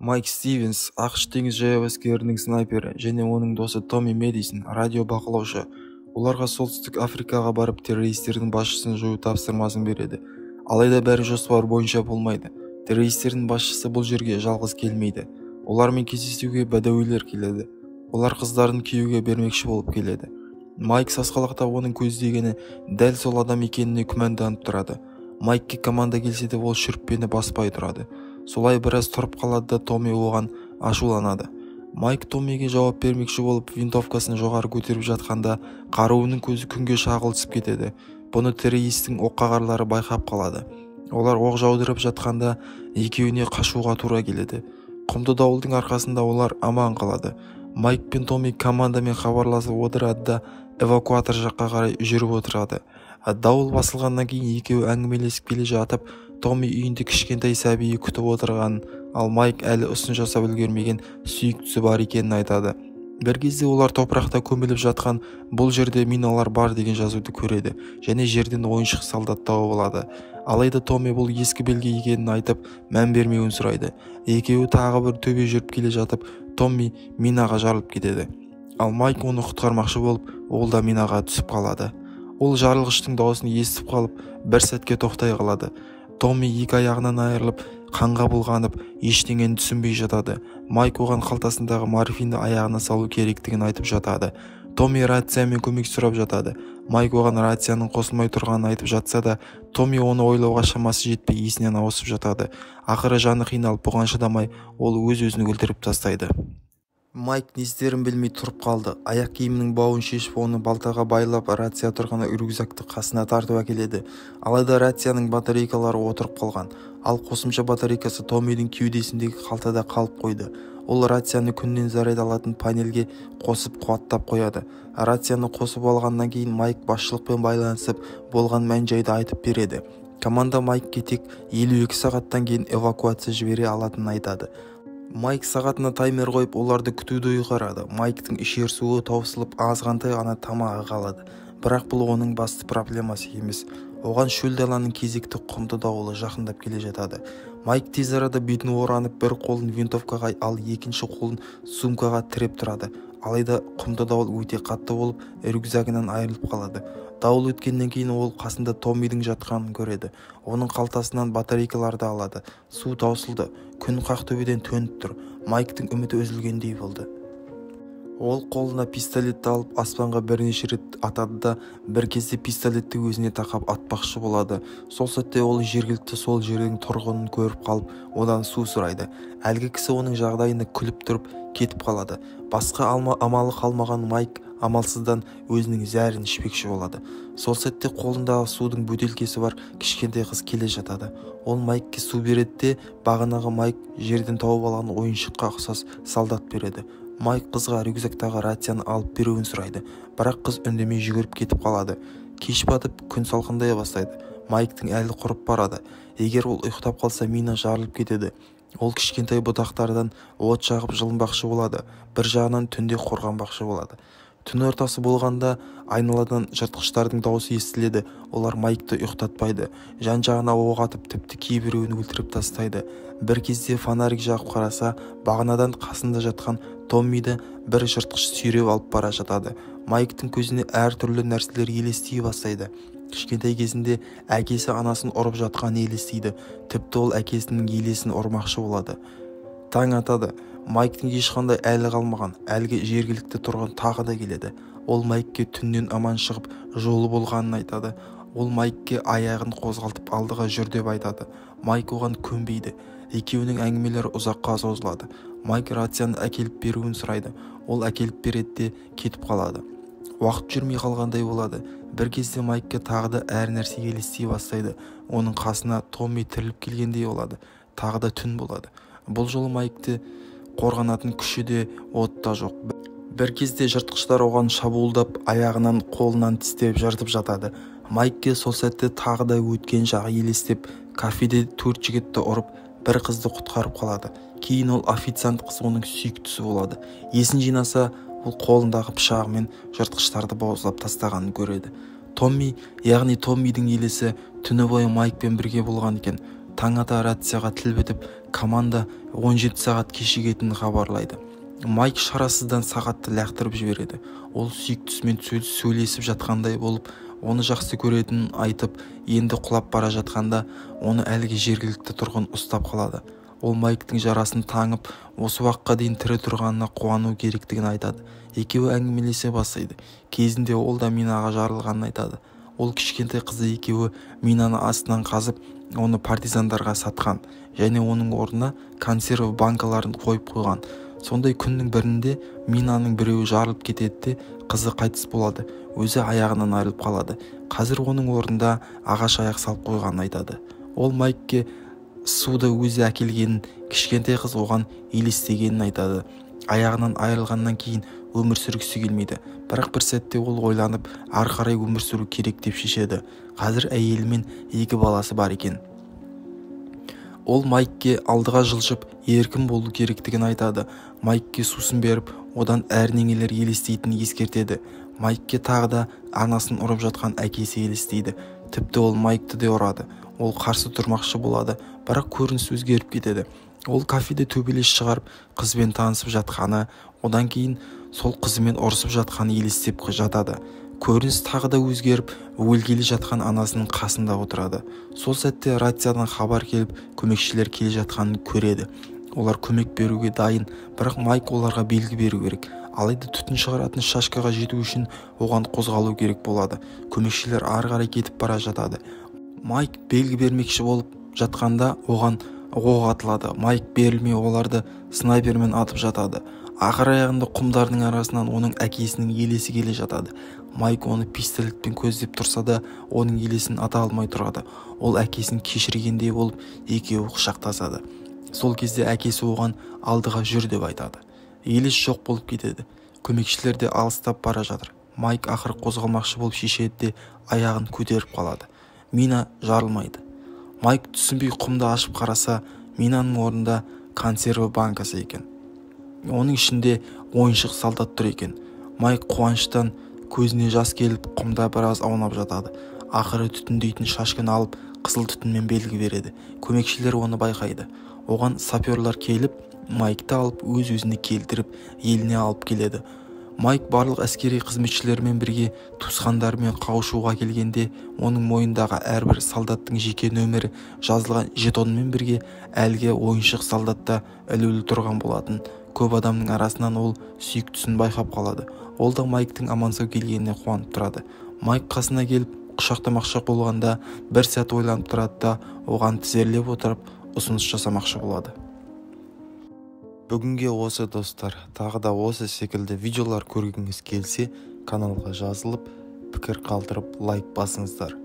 Майк Стивенс, ақш теңіз жаяу әскерінің снайпері және оның досы Томми Мэдисон, радио бақылаушы. Оларға солтүстік Африкаға барып террористердің басшысын жою тапсырмасын береді. Алайда бәрі жоспар бойынша болмайды. Террористердің басшысы бұл жерге жалғыз келмейді. Олармен кездесуге бәдәуилер келеді. Олар қыздарын күйеуге бермекші болып келеді. Майк сасқалақтап оның көздегені дәл сол адам екеніне күмәнданып тұрады. Майкке команда келсе де ол шүріппені баспай тұрады. Солай біраз тұрып қалады да Томми оған ашуланады. Майк Томмиге жауап бермекші болып винтовкасын жоғары көтеріп жатқанда қаруының көзі күнге шағылысып кетеді. Бұны террористің оққағарлары байқап қалады. Олар оқ жаудырып жатқанда екеуіне қашуға тура келеді. Құмды дауылдың арқасында олар аман қалады. Майк пен Томми командамен хабарласып отырады да эвакуатор жаққа қарай жүріп отырады. Дауыл басылғаннан кейін екеуі әңгімелесіп келе жатып, Томми үйінде кішкентай сәбиі күтіп отырғанын, ал Майк әлі ұсын жасап үлгермеген сүйіктісі бар екенін айтады. Бір кезде олар топырақта көміліп жатқан бұл жерде миналар бар деген жазуды көреді және жерден ойыншық солдат тауып алады. Алайда Томми бұл ескі белгі екенін айтып, мән бермеуін сұрайды. Екеуі тағы бір төбе жүріп келе жатып, Томми минаға жарылып кетеді. Ал Майк оны құтқармақшы болып, ол да минаға түсіп қалады. Ол жарылғыштың дауысын естіп қалып, бір сәтке тоқтай қалады. Томми екі аяғынан айырылып, қанға бұлғанып, ештеңені түсінбей жатады. Майк оған қалтасындағы морфинді аяғына салу керектігін айтып жатады. Томми рациямен көмек сұрап жатады. Майк оған рацияның қосылмай тұрғанын айтып жатса да, Томми оны ойлауға шамасы жетпей есінен ауысып жатады. Ақыры жаны қиналып, бұған шыдамай, ол өз-өзін өлтіріп тастайды. Майк не істерін білмей тұрып қалды. Аяқ киімінің бауын шешіп, оны балтаға байлап, рация тұрған рюкзакты қасына тартып әкеледі. Алайда рацияның батарейкалары отырып қалған. Ал қосымша батарейкасы Томмидің кеудесіндегі қалтада қалып қойды. Ол рацияны күннен заряд алатын панельге қосып қуаттап қояды. Рацияны қосып алғаннан кейін Майк басшылықпен байланысып, болған мән-жайды айтып береді. Команда Майкке тек 52 сағаттан кейін эвакуация жібере алатынын айтады. Майк сағатына таймер қойып, оларды күтуді ұйғарады. Майктың ішер суы таусылып, азғантай ғана тамағы қалады. Бірақ бұл оның басты проблемасы емес. Оған шөл даланың кезекті құмды дауылы жақындап келе жатады. Майк тез арада бетін оранып, бір қолын винтовкаға, ал екінші қолын сумкаға тіреп тұрады. Алайда құмды дауыл өте қатты болып, рюкзагынан айырылып қалады. Дауыл өткеннен кейін ол қасында Томмидің жатқанын көреді. Оның қалтасынан батарейкаларды алады. Су таусылды. Күн қақ төбеден төніп тұр. Майктың үміті үзілгендей болды. Ол қолына пистолетті алып аспанға бірнеше рет атады да, бір кезде пистолетті өзіне тақап атпақшы болады. Сол сәтте ол жергілікті сол жердің тұрғынын көріп қалып, одан су сұрайды. Әлгі кісі оның жағдайына күліп тұрып кетіп қалады. Басқа амалы қалмаған Майк амалсыздан өзінің зәрін ішпекші болады. Сол сәтте қолындағы судың бөтелкесі бар кішкентай қыз келе жатады. Ол Майкке су береді де, бағанағы Майк жерден тауып алған ойыншыққа ұқсас солдат береді. Майк қызға рюкзактағы рацияны алып беруін сұрайды, бірақ қыз үндемей жүгіріп кетіп қалады. Кеш батып, күн салқындай бастайды. Майктың әлі құрып барады. Егер ол ұйықтап қалса, мина жарылып кетеді. Ол кішкентай бұтақтардан от жағып жылынбақшы болады. Бір жағынан түнде қорғанбақшы болады. Түн ортасы болғанда айналадан жыртқыштардың дауысы естіледі. Олар Майкты ұйықтатпайды. Жан-жағына оқ атып, тіпті кейбіреуін өлтіріп тастайды. Бір кезде фонарик жағып қараса, бағанадан қасында жатқан Томмиді бір жыртқыш сүйреп алып бара жатады. Майктың көзіне әртүрлі нәрселер елестей бастайды. Кішкентай кезінде әкесі анасын ұрып жатқан елестейді. Тіпті ол әкесінің елесін ұрмақшы болады. Таң атады. Майктың ешқандай әлі қалмаған. Әлгі жергілікті тұрғын тағы да келеді. Ол Майкке түннен аман шығып, жолы болғанын айтады. Ол Майкке аяғын қозғалтып алдыға жүр деп айтады. Майк оған көнбейді. Екеуінің әңгімелері ұзаққа созылады. Майк рацияны әкеліп беруін сұрайды. Ол әкеліп береді де кетіп қалады. Уақыт жүрмей қалғандай болады. Бір кезде Майкке тағы да әр нәрсе елестей бастайды. Оның қасына Томми тіріліп келгендей болады. Тағы да түн болады. Бұл жолы Майкті қорғанатын күші де, от та жоқ. Бір кезде жыртқыштар оған шабуылдап, аяғынан, қолынан тістеп жыртып жатады. Майкке сол сәтте тағы да өткен жағы елестеп, кафеде 4 жігітті ұрып, бір қызды құтқарып қалады. Кейін ол официант қыз оның сүйіктісі болады. Есін жинаса, ол қолындағы пышағымен жыртқыштарды бауыздап тастағанын көреді. Томми, яғни Томмидің елесі түні бойы Майкпен бірге болған екен. таң ата рацияға тіл бітіп команда 17 сағат кешігетінін хабарлайды. Майк шарасыздан сағатты лақтырып жібереді. Ол сүйіктісімен сөйлесіп жатқандай болып, оны жақсы көретінін айтып, енді құлап бара жатқанда оны әлгі жергілікті тұрғын ұстап қалады. Ол Майктың жарасын таңып, осы уақытқа дейін тірі тұрғанына қуану керектігін айтады. Екеуі әңгімелесе бастайды. Кезінде ол да минаға жарылғанын айтады. Ол кішкентай қызы екеуі минаны астынан қазып, оны партизандарға сатқан және оның орнына консерві банкаларын қойып қойған. Сондай күннің бірінде минаның біреуі жарылып кетеді де қызы қайтыс болады. Өзі аяғынан айырылып қалады. Қазір оның орнында ағаш аяқ салып қойғанын айтады. Ол Майкке суды өзі әкелгенін, кішкентай қыз оған елестегенін айтады. Аяғынан айырылғаннан кейін өмір сүргісі келмейді. Бірақ бір сәтте ол ойланып, ары қарай өмір сүру керек деп шешеді. Қазір әйелімен 2 баласы бар екен. Ол Майкке алдыға жылжып, еркін болу керектігін айтады. Майкке сусын беріп, одан әрнеңелер елестейтінін ескертеді. Майкке тағы да анасын ұрып жатқан әкесі елестейді. Тіпті ол Майкты де ұрады. Ол қарсы тұрмақшы болады, бірақ көрініс өзгеріп кетеді. Ол кафеде төбелес шығарып, қызбен танысып жатқаны, одан кейін сол қызымен ұрысып жатқаны елестеп жатады. Көрініс тағы да өзгеріп, өлгелі жатқан анасының қасында отырады. Сол сәтте рациядан хабар келіп, көмекшілер келе жатқанын көреді. Олар көмек беруге дайын, бірақ Майк оларға белгі беру керек. Алайда түтін шығаратын шашкаға жету үшін оған қозғалу керек болады. Көмекшілер ары қарай кетіп бара жатады. Майк белгі бермекші болып жатқанда оған оқ атылады. Майк берілмей оларды снайпермен атып жатады. Ақыр аяғында құмдардың арасынан оның әкесінің елесі келе жатады. Майк оны пистолетпен көздеп тұрса да, оның елесін ата алмай тұрады. Ол әкесін кешіргендей болып, екеуі құшақтасады. Сол кезде әкесі оған алдыға жүр деп айтады. Елес жоқ болып кетеді. Көмекшілер де алыстап бара жатыр. Майк ақыры қозғалмақшы болып шешеді де аяғын көтеріп қалады. Мина жарылмайды. Майк түсінбей құмды ашып қараса, минаның орнында консерві банкасы екен. Оның ішінде ойыншық солдат тұр екен. Майк қуаныштан көзіне жас келіп, құмда біраз аунап жатады. Ақыры түтіндейтін шашканы алып, қызыл түтінмен белгі береді. Көмекшілер оны байқайды. Оған саперлар келіп, Майкты алып, өз-өзіне келтіріп, еліне алып келеді. Майк барлық әскери қызметшілермен бірге туысқандарымен қауышуға келгенде, оның мойнындағы әрбір солдаттың жеке нөмірі жазылған жетонмен бірге әлгі ойыншық солдатта ілулі тұрған болатын. Көп адамның арасынан ол сүйіктісін байқап қалады. Ол да Майктың аман-сау келгеніне қуанып тұрады. Майк қасына келіп құшақтамақшы болғанда бір сәт ойланып тұрады да оған тізерлеп отырып ұсыныс жасамақшы болады. Бүгінге осы достар, тағы да осы секілді видеолар көргіңіз келсе, каналға жазылып, пікір қалдырып, лайк басыңыздар.